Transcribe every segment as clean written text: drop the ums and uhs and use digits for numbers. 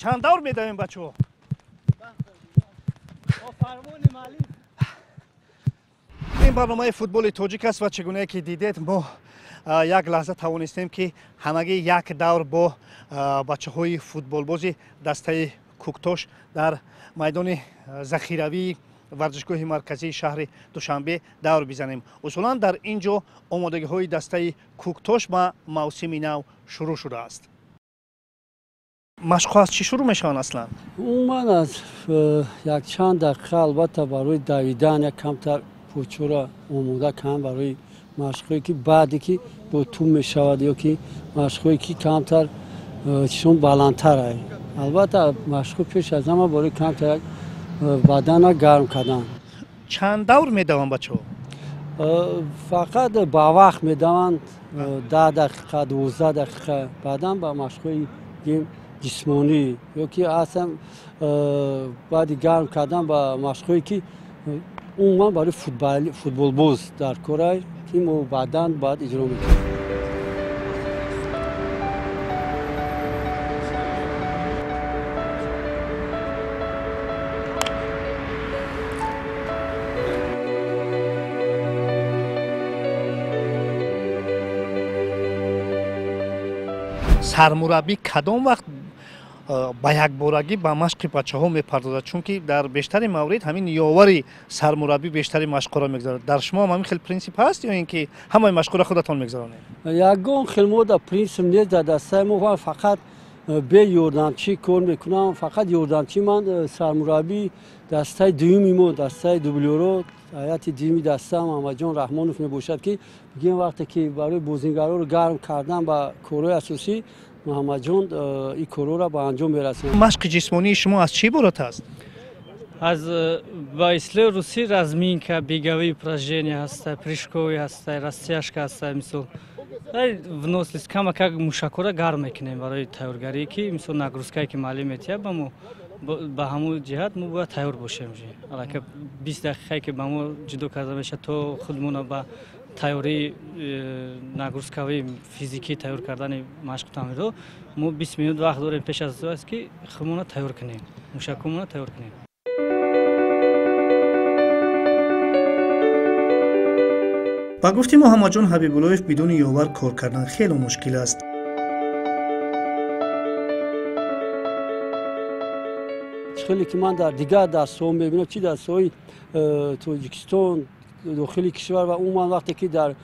چند دور میدویم بچه ها؟ این برنامه فوتبال تاجیک است و چگونه که دیدید ما یک لحظه توانستیم که همگی یک دور با بچه های فوتبال بازی دسته کوکتاش در میدان ذخیروی ورزشگاه مرکزی شهر دوشنبه دور بزنیم. اصولا در اینجا آمادگی های دسته کوکتاش با موسم نو شروع شده است. مشق از چی شروع میشن اصلا؟ من از یک چند دقیقه البته برای دویدن یک کمتر پوچورا آماده کنم برای مشقی که بعدی که با تو میشود یا که مشقی که کمتر چون بلندتر البته مشق پیش از همه برای کمتر بدن گرم کردن. چند دور میدوند بچه ها؟ فقط با وقت میدوند 10 دقیقه 12 دقیقه بعدا با مشقی جسمانی یا که اصلا بعد گرم کردن با مشقی که عموما برای فوتبال باز در کره که ما بعدا باید اجرا میکنیم. سرمربی کدام وقت با یک بارگی با مشق بچه ها میپردازد؟ چون که در بیشتر موارد همین یاوری سرمربی بیشتری مشق را میگذارد. در شما هم همین خیلی پرینسیپ هست یا اینکه همه مشق را خودتان میگذارونید؟ یگان خیلی مورد پرینسیپ نیست در دسته ما فقط به یاردمچی کار میکنم. فقط یاردمچی من سرمربی دسته دومی ما دسته دوبلیورو هیئت دومی دسته محمد جان رحمانوف میباشد که بگیم وقتی که برای بازیگرا رو گرم کردن با کارهای اساسی محمد جان این کارها را به انجام میرساند. مشق جسمانی شما از چی عبارت است؟ از با اصطلاح روسی разминка, беговые упражнения هست, прыжковые هست, растяжка هست, مثل вносились кама как мушакора гарм میکنیم برای تیارگری که مثل نگروسکایی که معلم میتیه با همون جهت ما باید تیار باشیم. البته 20 دقیقه که با ما جدو کرده میشه تا خودمون با تیاری نگروسکایی فیزیکی تیار کردن مشق تعمیر ما 20 minut وقت داریم پیش از است که خودمون تیار کنیم، موشکمون تیار کنیم. با گفته محمد جان حبیب‌اللهیف بدون یاور کار کردن خیلی مشکل است. خیلی که من در دیگر دسته‌ها می‌بینم چی دسته‌های تاجیکستان داخلی کشور و اون من وقتی که در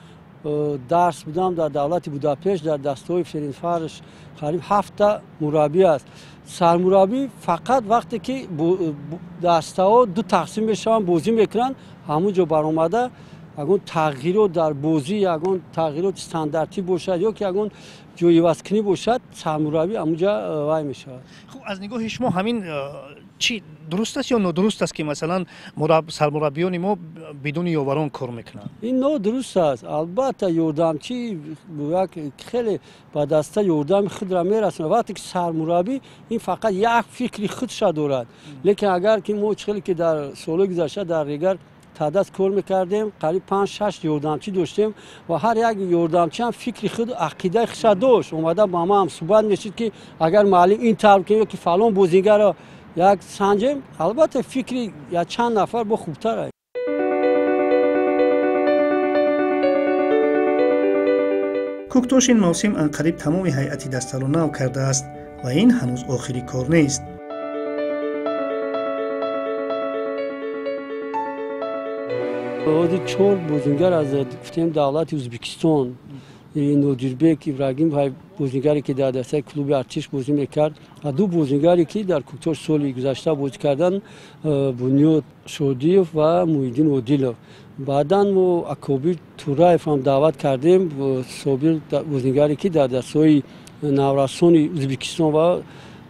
درس بودم در دولت بوداپشت در دسته‌های فرنچفرش قریب 7 تا مربی است. سرمربی فقط وقتی که دسته‌ها دو تقسیم بشن بازی میکنن همونجا برآمده اگه تغییرات در بازی اگه تغییرات استانداردی باشد یا که اگه جوی واسکنی باشد سرمربی همونجا وای میشه. خب از نگاه شما همین چی درست است یا نادرست است که مثلا سرمربیان ما بدون یاوران کار میکنن؟ این نادرست است. البته یاردمچی یک خیلی با دسته یاردم خود را میرسونه. وقتی که سرمربی این فقط یک فکری خودش دارد. لیکن اگر که ما خیلی که در سال گذشته در ریگر تعداد کار میکردیم قریب 5-6 یاردمچی داشتیم و هر یک یاردمچی هم فکری خود عقیده خودش داشت. اومده با ما هم صحبت میشید که اگر معلم این طور کنه که فلان بازیگر را یک سنجیم البته فکری یا چند نفر با خوبتر است. کوکتاش این موسم انقریب تمام هیئت دسته را نو کرده است و این هنوز آخری کار نیست. حدود 4 بازیگر از گفتیم دولت ازبکستان نودیربک ابراهیم بازیگری که در دسته کلوب ارتش بازی میکرد و 2 بازیگری که در کوکتاش سال گذشته بازی کردن بنیاد شودیف و محیدین ودیلوف. بعدا ما اکابیر تورایف هم دعوت کردیم صابر بازیگری که در دسته نورسان ازبکستان و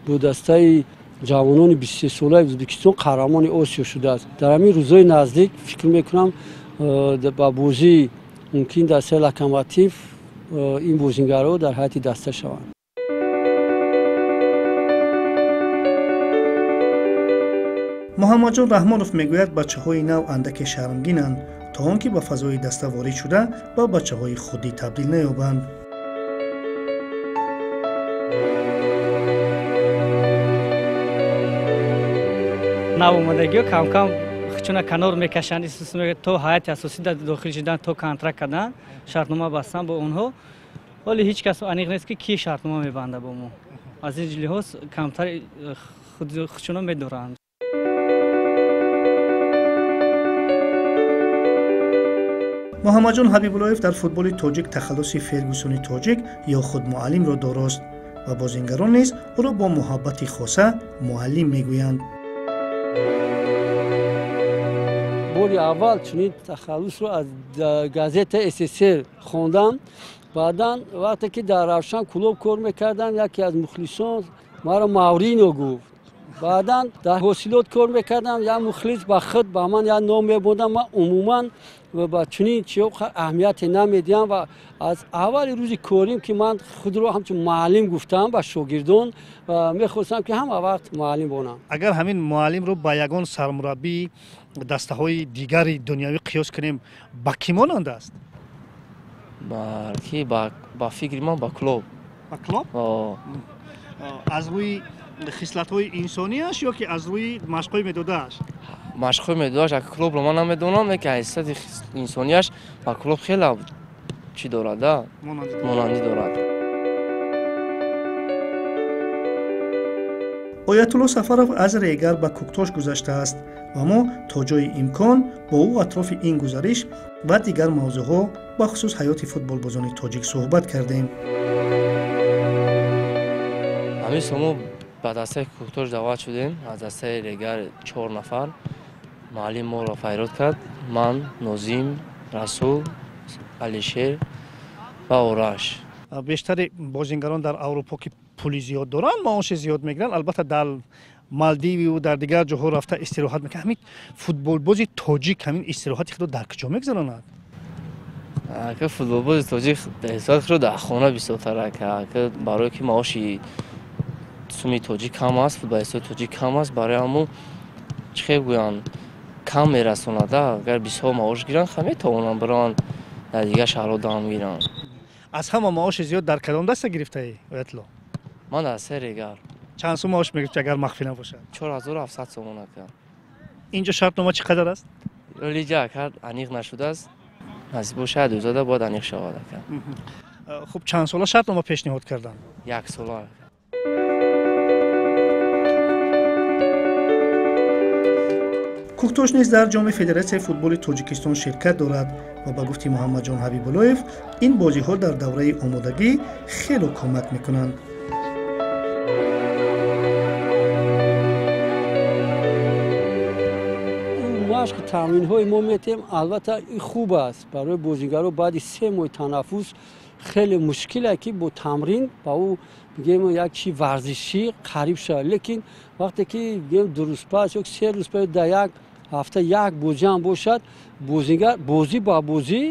با دسته جوانان 23 ساله ازبکستان قهرمان آسیا شده است. در همین روزهای نزدیک فکر میکنم با بازی ممکن دسته لوکوموتیو این بازیگرها در هیئت دسته شوند. محمد جان رحمانوف میگوید بچه‌های نو اندک شرمگینند تا آنکه به فضای دسته وارد شده با بچه‌های خودی تبدیل نیابند. навомадагиҳо камкам хичуна канор мекашанд то ҳайати асосӣ дар дохил шидан то контракт кардан шартнома бастан бо онҳо вале ҳеҷ кас аниқ нест ки шартнома мебанда бо мо аз ин лиҳоз камтар хичуна медоранд. муҳаммадҷон ҳабибуллоев дар футболи тоҷик тахаллуси фергюсони тоҷик ё худ муаллимро дорост ва бозингарон низ ӯро бо муҳаббати хоса муаллим мегӯянд. бори аввал чунин тахаллусро аз газета СССР хондам. баъдан вақте ки дар равшан клуб кор мекардам, яке аз мухлисон маро Маврино гуфт. баъдан дар ҳосилот кор мекардам, як мухлис ба худ ба ман як ном мебурдам. ман умуман ба чунин чиё аҳамияте намедиҳам ва аз аввали рӯзи корим ки ман худро ҳамчун муаллим гуфтам ба шогирдон ва мехостам ки ҳама вақт муаллим бонам. агар ҳамин муаллимро ба ягон сармураббии дастаҳои дигари дунявӣ қиёс кунем ба кӣ монандааст? ба фикри ман ба Клоп. Ба Клоп? аз рӯи хислатҳои инсониаш ё ки аз рӯи машқҳои медодааш? машқҳои медодааш ак Клопро ман намедонам, лекин ҳайсияти инсонияш ба Клоп хеле чӣ дорад, монандӣ дорад. оятулло сафаров аз регар ба куктош гузаштааст ва мо то ҷои имкон бо ӯ атрофи ин гузариш ва дигар мавзӯъҳо бахусус ҳаёти футболбозони тоҷик суҳбат кардем. ҳамин сомо ба дастаи куктош даъват шудем. аз дастаи регар 4 нафар муаллим моро файрод кард. ман, Нозим, Расул, Алишер ва Ораш. бештари бозингарон дар аврупо ки пули зиёд доранд, маоши зиёд мегиранд, албатта дар Малдиву дар дигар ҷоҳо рафта истироҳат мекунад. ҳамин футболбози тоҷик ҳамин истироҳати худро дар куҷо мегузаронад? футболбози тоҷик истироҳати худро дар хона бисёртар кард. барое ки маоши суми тоҷик кам аст, футболистои тоҷик кам аст, барои ҳамон чӣ хел гӯянд кам мерасонад. агар бисёр маош гиранд ха метавонанд бароянд дар дигар шаҳрҳо дам гиранд. аз ҳама маоши зиёд дар кадом даста гирифтаӣ оятулло? ман дар дастаи регар. чанд сум маош мегирифти агар махфӣ набошад? 4700 сомон акам. инҷо шартнома чӣ қадар аст? лиҷа акад аниқ нашудааст. насиб бошад ӯзада бояд аниқ шавад акам. хуб чанд сола шартнома пешниҳод карданд? 1 сола. куктош низ дар ҷоми федератсияи футболи тоҷикистон ширкат дорад ва ба гуфти муҳаммадҷон ҳабибуллоев ин бозиҳо дар давраи омодагӣ хело кӯмак мекунанд. машқи тамринҳои мо метем албатта хуб аст барои бозигаро баъди 3 моҳи танаффус хеле мушкиле ки бо тамрин ба ӯ бигем як чи варзишӣ қариб шавад. лекин вақте ки бигем 2 рӯзпас ё 3 рӯзпас дар як ҳафта як бозӣ ҳам бошад, бозигар бозӣ ба бозӣ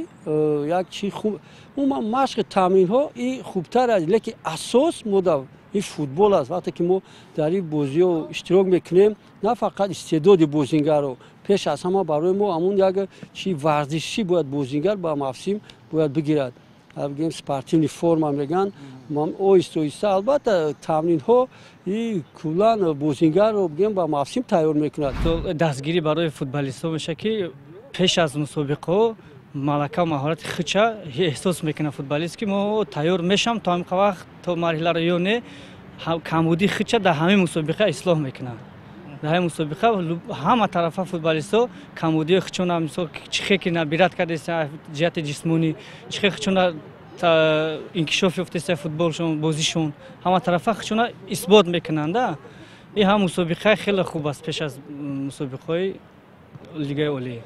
як чи хуб умуман машқи тамринҳо и хубтар аст, лекин асос мо дар ин футбол аст. вақте ки мо дар ин бозиҳо иштирок мекунем, на фақат истеъдоди бозигаро, пеш аз ҳама барои мо ҳамун як чи варзишӣ бояд бозигар ба мавсим бояд бигирад. бигем спортивни форма мегӯянд. оҳиста оҳиста албатта тамринҳо и куллан бозигарро бигем ба мавсим тайёр мекунад. дастгирӣ барои футболистҳо мешавад ки пеш аз мусобиқаҳо малака ва маҳорати хича эҳсос мекунад футболист ки мо тайёр мешавам то ҳамин вақт то марҳиларо ё не камбудии хича дар ҳамин мусобиқа ислоҳ мекунад. дар ҳамин мусобиқа ҳама тарафа футболистҳо камбудии хичона мисол чӣ хел ки набират кардест ҷиҳати ҷисмонӣ, чӣ хел хичона инкишоф ёфтест футболшон бозишон, ҳама тарафа хичона исбот мекунанд. ин ҳам мусобиқаи хеле хуб аст пеш аз мусобиқаҳои лигаи олӣ.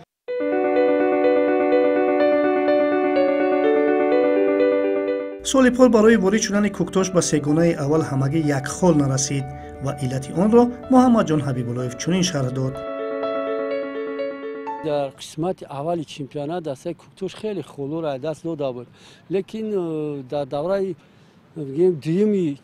соли пор барои ворид шудани куктош ба сегонаи аввал ҳамагӣ як хол нарасид ва иллати онро муҳаммадҷон ҳабибуллоев чунин шарҳ дод. дар қисмати аввали чемпионат дастаи куктош хеле холҳоро аз даст дода буд, лекин дар давраи дуюми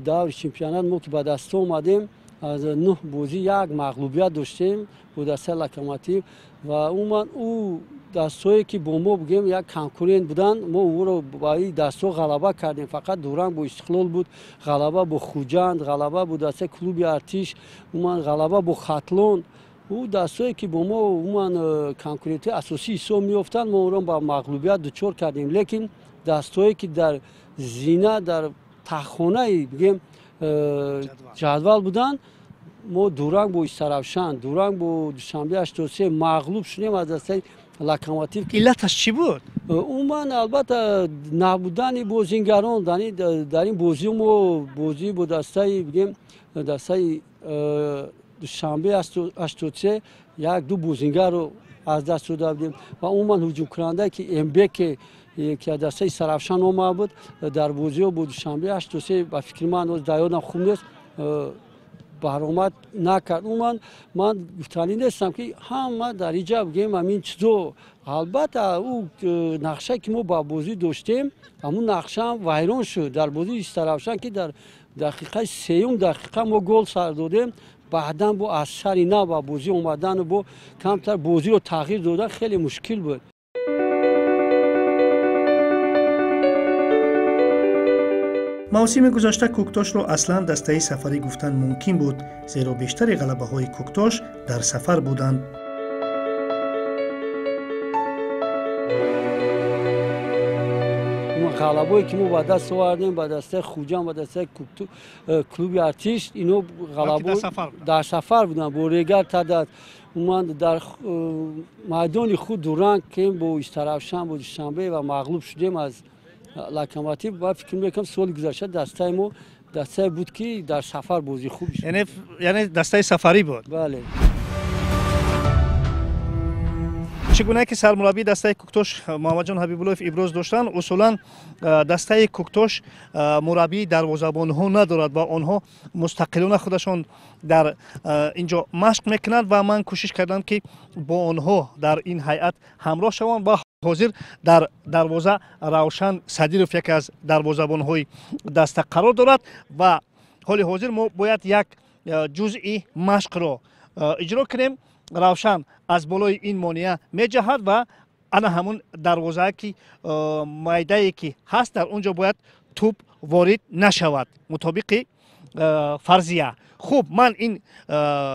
даври чемпионат мо ки ба даст омадем, аз 9 бозӣ як мағлубият доштем бо дастаи Локомотив ва умуман ӯ дастҳое ки бо мо бигем як конкурент буданд, мо ӯро ба ин дастҳо ғалаба кардем. фақат дуранг бо Истиқлол буд, ғалаба бо Хуҷанд, ғалаба бо дастаи клуби Артиш, умуман ғалаба бо Хатлон او دستایی که با ما عموما کنکوریتی اساسی حساب میافتند ما اون را با مغلوبیت دچار کردیم، لیکن دستایی که در زینه در تخانه بگیم جدول بودن ما دورنگ با استرافشان دورنگ با دوشنبه 83 مغلوب شدیم از دسته لوکوموتیو. علتش چی بود؟ عموما البته نبودن بازیگران در این بازی ما بازی با دسته بگیم دسته دوشنبه 83 یک دو بازیگر رو از دست داده بودیم و عموما هجوم کننده که امبی که دسته سرافشان اومد بود در بازی با دوشنبه 83 با فکر من از یادم خوب نیست برآمد نکرد. من گفتنی نیستم که همه در اینجا بگیم همین چیزو البته او نقشه که ما با بازی داشتیم همون نقشه هم ویران شد در بازی استرافشان که در دقیقه 3 دقیقه ما گل سر دادیم بعدا با اثری نه با بازی اومدن و با کمتر بازی رو تغییر دادن خیلی مشکل بود. موسم گذشته کوکتاش را اصلا دسته سفری گفتن ممکن بود زیرا بیشتر غلبه های کوکتاش در سفر بودند. غلبایی که ما با دست آوردیم با دسته خوجان با دسته کلوب ارتش اینو غلبا در سفر بودن با ریگر تعداد من در میدان خود دورنگ که با استرافشان با دوشنبه و مغلوب شدیم از لوکوموتیو و فکر میکنم سال گذشته دسته ما دسته بود که در سفر بازی خوب شد. یعنی دسته سفری بود. بله. چگونه که سرمربی دسته کوکتاش محمد جان حبیبالله ابراز داشتن اصولا دسته کوکتاش مربی دروازه‌بان‌ها ندارد و آنها مستقلانه خودشان در اینجا مشق میکنند و من کوشش کردم که با آنها در این هیئت همراه شوم و حاضر در دروازه روشن صدیرов یکی از دروازه‌بان‌های دسته قرار دارد و حال حاضر ما باید یک جزئی مشق را اجرا کنیم. روشن از بالای این مانع میجهد و انا همون دروازه که میدانی که هست در اونجا باید توپ وارد نشود مطابق فرضیه. خوب من این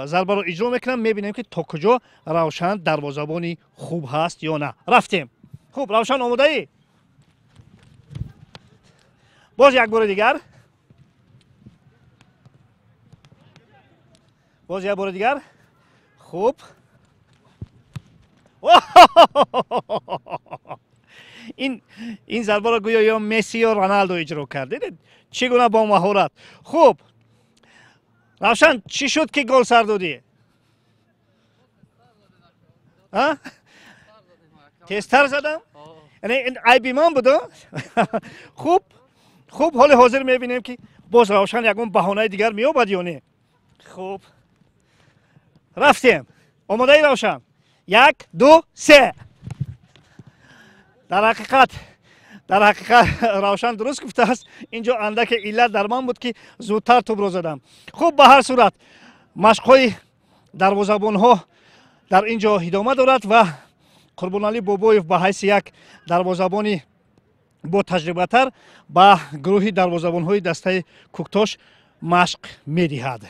ضربه رو اجرا میکنم میبینیم که تا کجا روشن دروازه‌بانی خوب هست یا نه. رفتیم. خوب روشن آماده ای؟ باز یک بار دیگر. باز یک بار دیگر. خوب این ضربه را گویا یا مسی یا رونالدو اجرا کرد. دیدید چگونه با مهارت. خوب روشن چی شد که گل سر دادی؟ تیزتر زدم؟ یعنی عیبی من بود. خوب حال حاضر میبینیم که باز روشن یکون بهانه دیگر میابد یا نه. خوب رفتیم. آماده ای روشن؟ 1 2 3. در حقیقت روشن درست گفته است. اینجا اندک علت در من بود که زودتر توپ را زدم. خوب به هر صورت مشق‌های دروازه‌بان‌ها در اینجا ادامه دارد و قربانعلی بابایف به حیث یک دروازه‌بانی با تجربه تر به گروه دروازه‌بان‌های دسته کوکتاش مشق می‌دهد.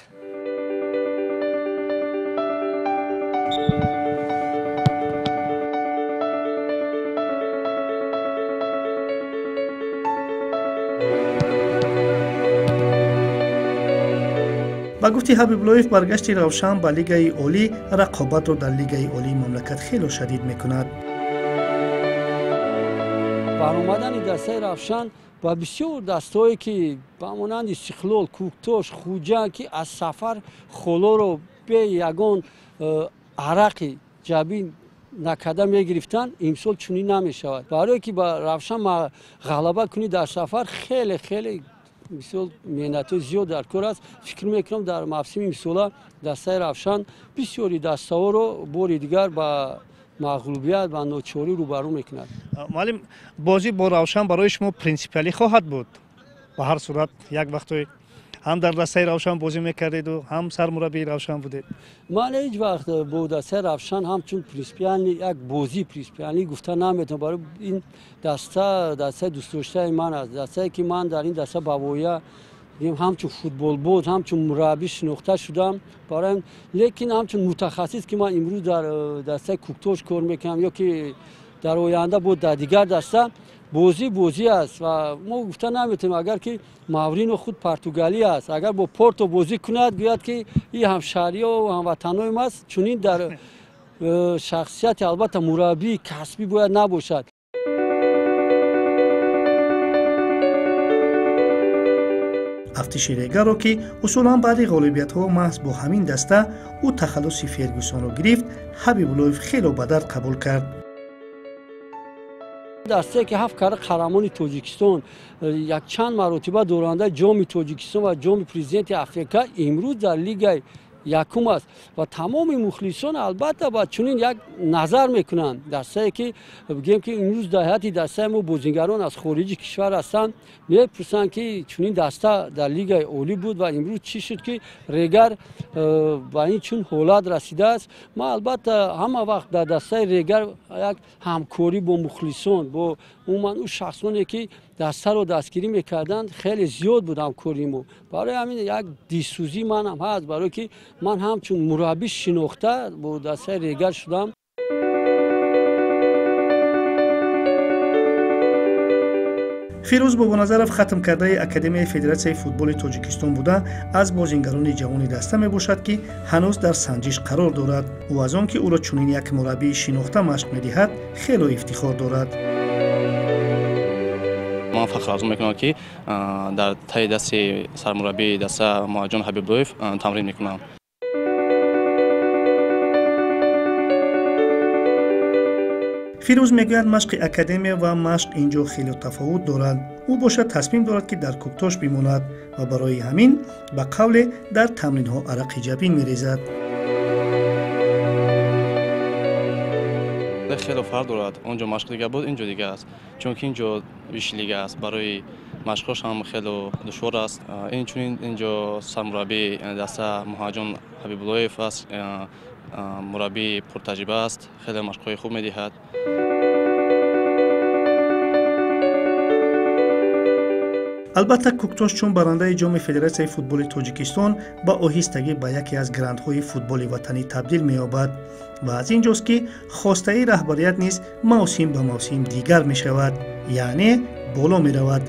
با گفتی حبیبالله برگشت روشن به لیگ عالی رقابت را در لیگ عالی مملکت خیلی شدید میکند. برآمدن دسته روشن و بسیار دستایی که با مانند استقلال، کوکتاش، خوجان که از سفر خلا رو به یگان عرق جبین نکده میگرفتن امسال چنین نمیشود. برای که با روشن غلبه کنی در سفر خیلی مثال مهنت زیاد در کار است. فکر میکنم در موسم امسال دسته روشن بسیاری دسته ها رو بار دیگر با مغلوبیت و ناچاری روبرو میکند. معلم بازی با روشن برای شما پرینسیپالی خواهد بود. به هر صورت یک وقتی هم در دسته روشن بازی میکردید و هم سرمربی روشن بودید. من هیچ وقت با دسته روشن همچون پرینسیپالی یک بازی پرینسیپالی گفتن نمیتونم. برای این دسته دوست داشته من است. دسته که من در این دسته بابویا همچون فوتبال بود همچون مربی شناخته شدم برای لیکن همچون متخصص که من امروز در دسته کوکتوش کار میکنم یا که در آینده بود در دیگر دسته بازی است و ما گفته نمیتونیم اگر که ماورینو خود پرتغالی است اگر با پورتو بازی کند بیاد که این همشهری و هموطنای ما است چنین در شخصیت البته مربی کسبی باید نباشد. افتشی ریگارو که اصولا بعد غالبیت ها محض با همین دسته او تخلص فرگوسون رو گرفت حبیبالوف خیلی بدر قبول کرد. دسته که 7 کرده قهرمان تاجیکستان یک چند مرتبه دورنده جام تاجیکستان و جام پرزیدنت افریقا امروز در لیگ یکم است و تمام مخلصان البته با چنین یک نظر میکنند دسته که بگیم که امروز در حیات دسته ما بازیگران از خارج کشور هستند میپرسند که چنین دسته در لیگ عالی بود و امروز چی شد که ریگر با این چون حالت رسیده است. ما البته همه وقت در دسته ریگر یک همکاری با مخلصان با اون شخصانی که دسته رو دستگیری میکردن خیلی زیاد بود همکاریمو برای همین یک دیسوزی من هم هست برای که من همچون مربی شناخته با دسته ریگر شدم. فیروز بابانظرов ختم کرده اکادمی فدراسیای فوتبال تاجیکستان بوده از بازیگران جوان دسته میباشد که هنوز در سنجش قرار دارد و از آن که او را چنین یک مربی شناخته مشق میدهد خیلی افتخار دارد. من فخر آرزو میکنم که در تای دست سرمربی دسته مهاجم حبیبالوف تمرین میکنم. فیروز میگوید مشق اکادمی و مشق اینجا خیلی تفاوت دارد. او باشد تصمیم دارد که در کوکتوش بماند و برای همین به قول در تمرین ها عرق جبین میریزد. خیلی فرق دارد. اونجا مشق دیگه بود اینجا دیگه است چون که اینجا ویش لیگ است برای مشقش هم خیلی دشوار است. این چون اینجا سرمربی دسته مهاجم حبیبالوف است مربی پرتجربه است خیلی مشق‌های خوب می‌دهد. البته کوکتوش چون برنده جام فدراسیای فوتبال تاجیکستان با آهستگی به یکی از گرندهای فوتبال وطنی تبدیل می‌یابد و از اینجاست که خواسته رهبریت نیز موسم به موسم دیگر می‌شود یعنی بالا می‌رود.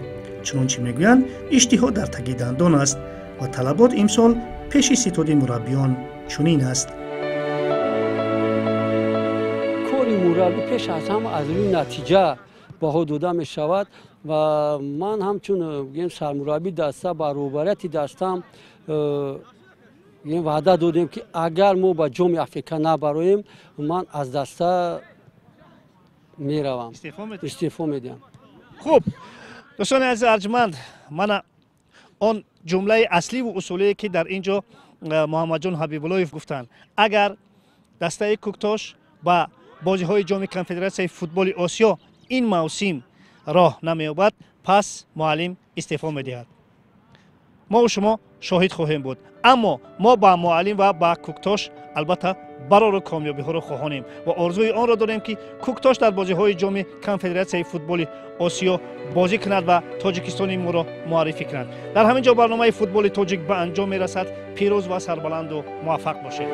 چنانچه می‌گویند اشتها در تگی دندان است و طلبات امسال پیش ستاد مربیان چنین است. مربی پیش از هم از روی نتیجه بها داده می شود و من همچون سرمربی دسته با روبرت دستم وعده دادیم که اگر ما با جام افریقا نبریم من از دسته می روم استعفا میدم. خوب دوستان عزیز ارجمند من آن جمله اصلی و اصولی که در اینجا محمد جان حبیبالوف گفتند اگر دسته کوکتوش با بازی‌های جام کنفدراسیای فوتبال آسیا این موسم راه نمی‌یابد پس معلم استعفا می‌دهد. ما و شما شاهد خواهیم بود اما ما با معلم و با کوکتوش البته برای کامیابی‌ها را خواهانیم و آرزوی آن را داریم که کوکتوش در بازی‌های جام کنفدراسیای فوتبال آسیا بازی کند و تاجیکستان ما را معرفی کند. در همین جا برنامه فوتبال تاجیک به انجام می‌رسد. پیروز و سربلند و موفق باشید.